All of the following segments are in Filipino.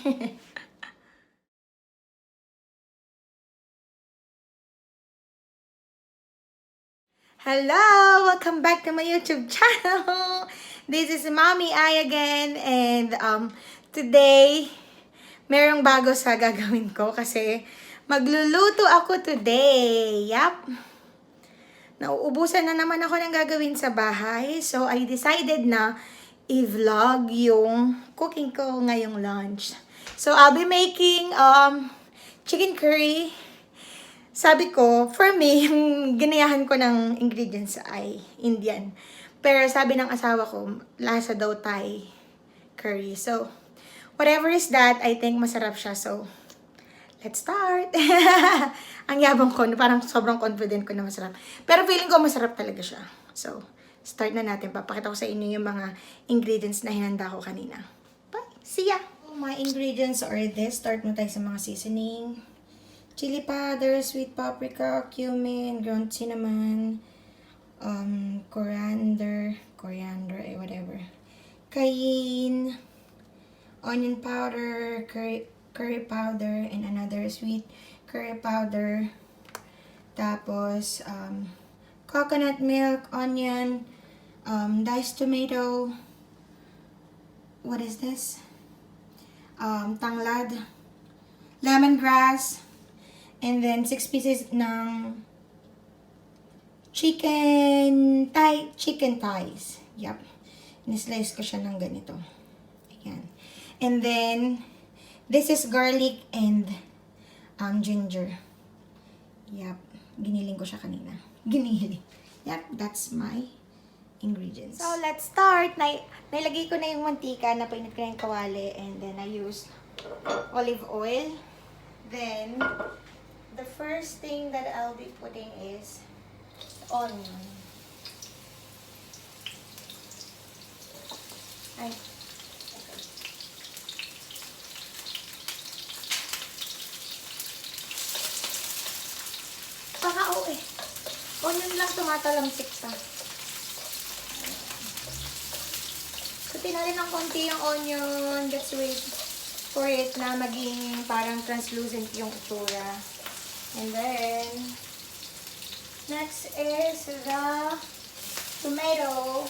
Hello! Welcome back to my YouTube channel! This is Mommy I again, and today, merong bago sa gagawin ko kasi magluluto ako today. Yup! Nauubusan na naman ako ng gagawin sa bahay, so I decided na i-vlog yung cooking ko ngayong lunch. So I'll be making chicken curry. Sabi ko, for me, yung ginayahan ko ng ingredients ay Indian. Pero sabi ng asawa ko, lasa daw Thai curry. So, whatever is that, I think masarap siya. So, let's start! Ang yabang ko, parang sobrang confident ko na masarap. Pero feeling ko masarap talaga siya. So, start na natin. Papakita ko sa inyo yung mga ingredients na hinanda ko kanina. Bye! See ya! My ingredients are this. Start mo tayo sa mga seasoning. Chili powder, sweet paprika, cumin, ground cinnamon, coriander, whatever. Cayenne, onion powder, curry powder, and another sweet curry powder. Tapos, coconut milk, onion, diced tomato. What is this? Tanglad, lemongrass. And then, 6 pieces ng chicken thighs. Yup. Nislice ko siya ng ganito. Ayan. And then, this is garlic and ginger. Yup. Giniling ko siya kanina. Giniling. Yup. That's my ingredients. So, let's start. Nailagay ko na yung mantika. Napainit ko na yung kawali. And then, I use olive oil. Then, the first thing that I'll be putting is onion. Ay. Pakao eh. Onion lang tumatalamsik pa. Sutin natin ng konti yung onion. Let's wait for it na maging parang translucent yung itsura. And then, next is the tomato.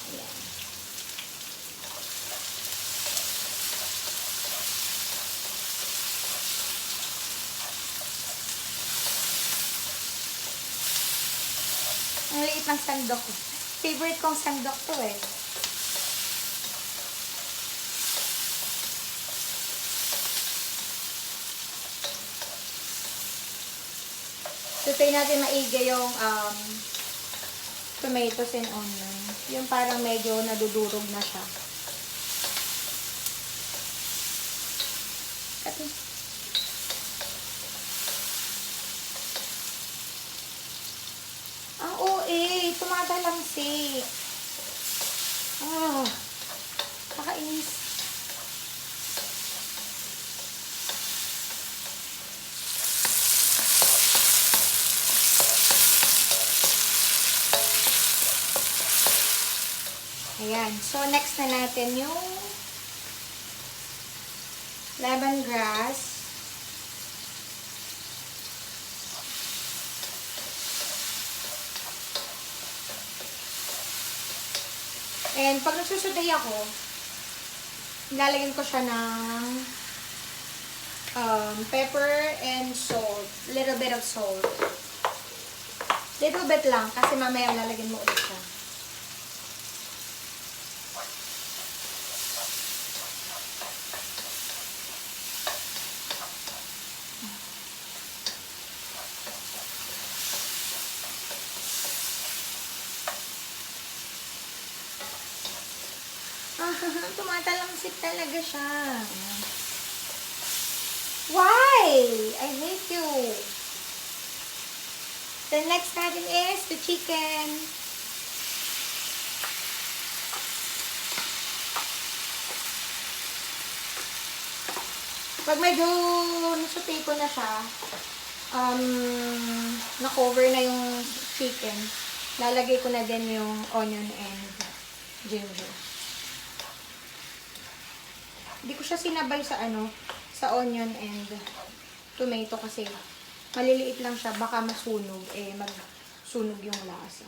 Ayan. Ang liit ng sandok. Favorite kong sandok to eh. Sutay natin maigi yung tomatoes and onion. Yung parang medyo nadudurog na siya. Tumatalamsik. Kakainis. Ayan. So, next na natin yung lemongrass. And pag nagsusuday ako, nilalagyan ko siya ng pepper and salt. Little bit of salt. Little bit lang, kasi mamaya lalagyan mo ulit siya. Tumatalamsik talaga siya. Why? I hate you. The next natin is the chicken. Pag medyo nasutay ko na siya, um, na-cover na yung chicken, lalagay ko na din yung onion and ginger. Hindi ko siya sinabay sa sa onion and tomato kasi maliliit lang siya, baka masunog, magsunog yung lasa.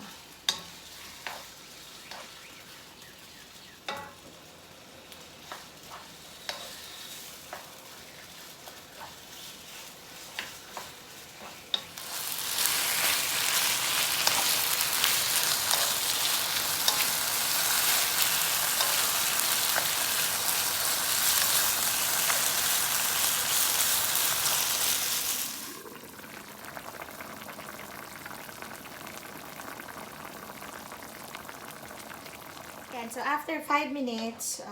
Yan, so after 5 minutes,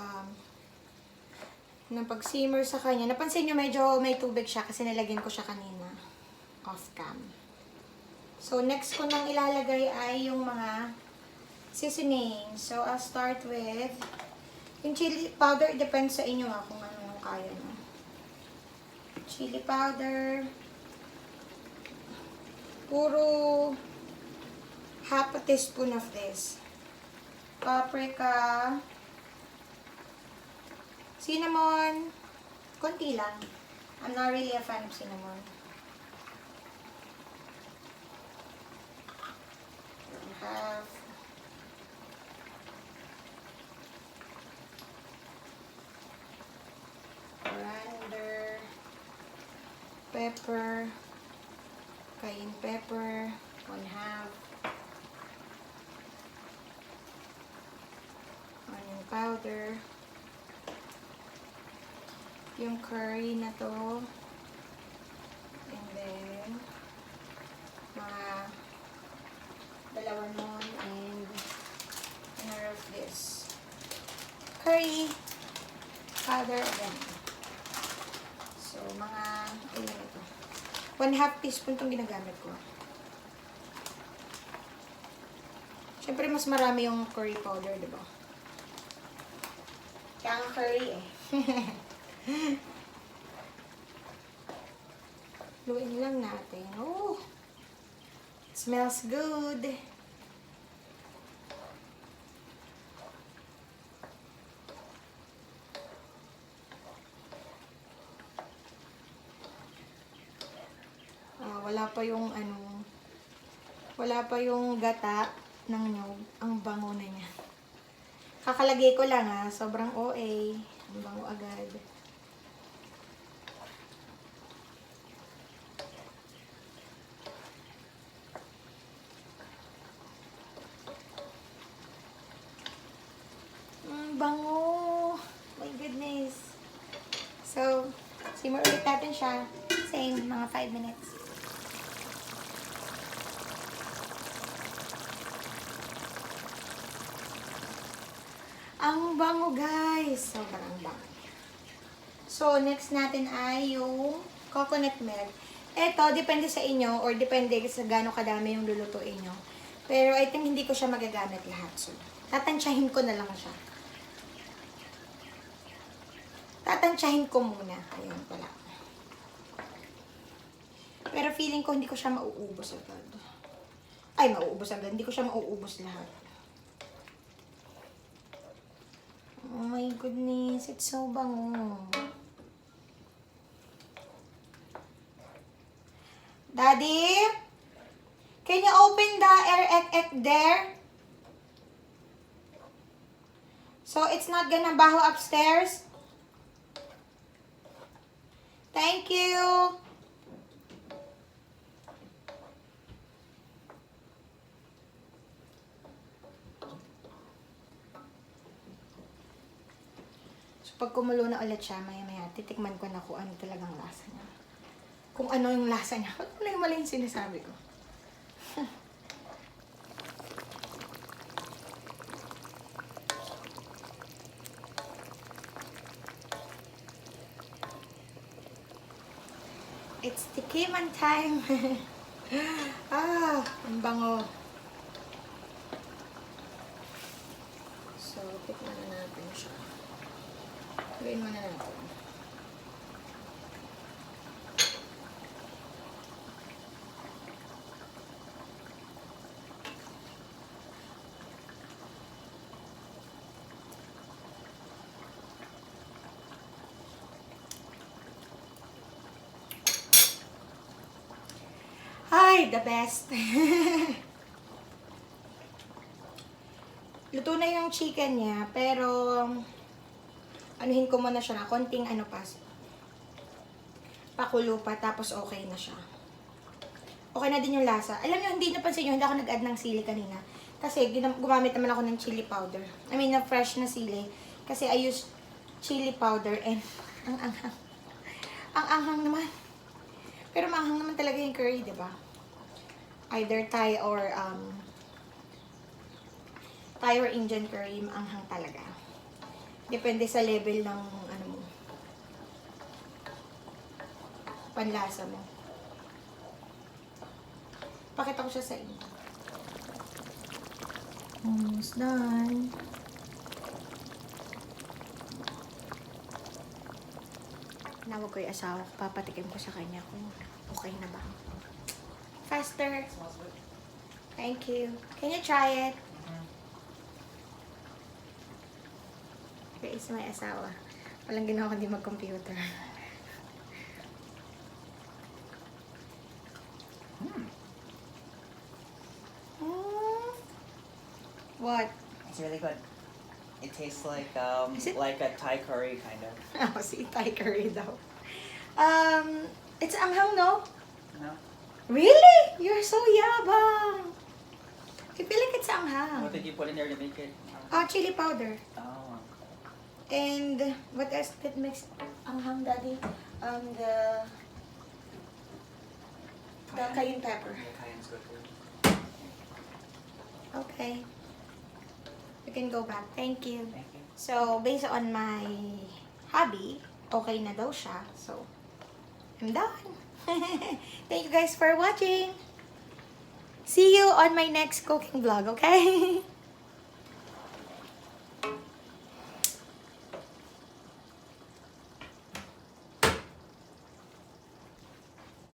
nang pag-simmer sa kanya, napansin nyo medyo may tubig siya kasi nilagyan ko siya kanina off cam. So next ko nang ilalagay ay yung mga seasoning. So I'll start with yung chili powder, depends sa inyo kung ano yung kaya nyo. Chili powder, puro half a teaspoon of this. Paprika, cinnamon, konti lang. I'm not really a fan of cinnamon. We have coriander, pepper, cayenne pepper, 1/2. Onion powder. Yung curry na to. And then, mga dalawa nun and another of this. Curry powder again. So, mga, ilan ito? 1/2 teaspoon itong ginagamit ko. Siyempre, mas marami yung curry powder, diba? Kaya nga curry eh. Luin lang natin. Oh! Smells good. Wala pa yung gata ng nyog. Ang bango na niya. Kakalagay ko lang sobrang OA. Ang bango agad. Bango! My goodness. So, simmer ulit natin siya. Same, mga 5 minutes. Ang bango, guys. Sobrang bango. So, next natin ay yung coconut milk. Ito, depende sa inyo or depende sa gaano kadami yung lulutuin nyo. Pero I think hindi ko siya magagamit lahat. So, tatansyahin ko na lang siya. Tatansyahin ko muna. Ayan pala. Pero feeling ko hindi ko siya mauubos agad. Ay, mauubos agad. Hindi ko siya mauubos lahat. Oh my goodness, it's so bango. Daddy? Can you open the air egg there? So it's not gonna baho upstairs? Thank you. Pag kumulo na ulit siya, maya-maya, titikman ko na kung ano talagang lasa niya. Kung ano yung lasa niya. Ano yung mali yung sinasabi ko? It's tikiman time. Ang bango. So, tikman na natin siya. Gawin mo na natin. Ay, the best. Luto na yung chicken niya, pero anuhin ko muna siya na konting pakulo pa, tapos okay na siya. Okay na din yung lasa. Alam niyo, hindi napansin niyo, hindi ako nag-add ng sili kanina. Kasi gumamit naman ako ng chili powder. I mean, na fresh na sili. Kasi I use chili powder and ang anghang. Ang anghang naman. Pero maanghang naman talaga yung curry, di ba? Either Thai or Indian curry, maanghang talaga. Depende sa level ng mo, panlasa mo. Pakita ko siya sa inyo. Almost done. Tinawag ko yung asawa ko. Papatikim ko sa kanya kung okay na ba. Faster. Thank you. Can you try it? Okay, is my asawa. Walang ginawa kundi mag-computer. What? It's really good. It tastes like like a Thai curry kind of. Oh, si Thai curry daw. It's anghang, no? No? Really? You're so yabang. I feel like it's anghang. What did you put in there to make it? Oh, chili powder. Oh. And what else that makes anghang, Daddy? The cayenne pepper. Yeah, cayenne's good too. Okay. You can go back. Thank you. Thank you. So, based on my hobby, okay na daw siya. So, I'm done. Thank you guys for watching. See you on my next cooking vlog, okay?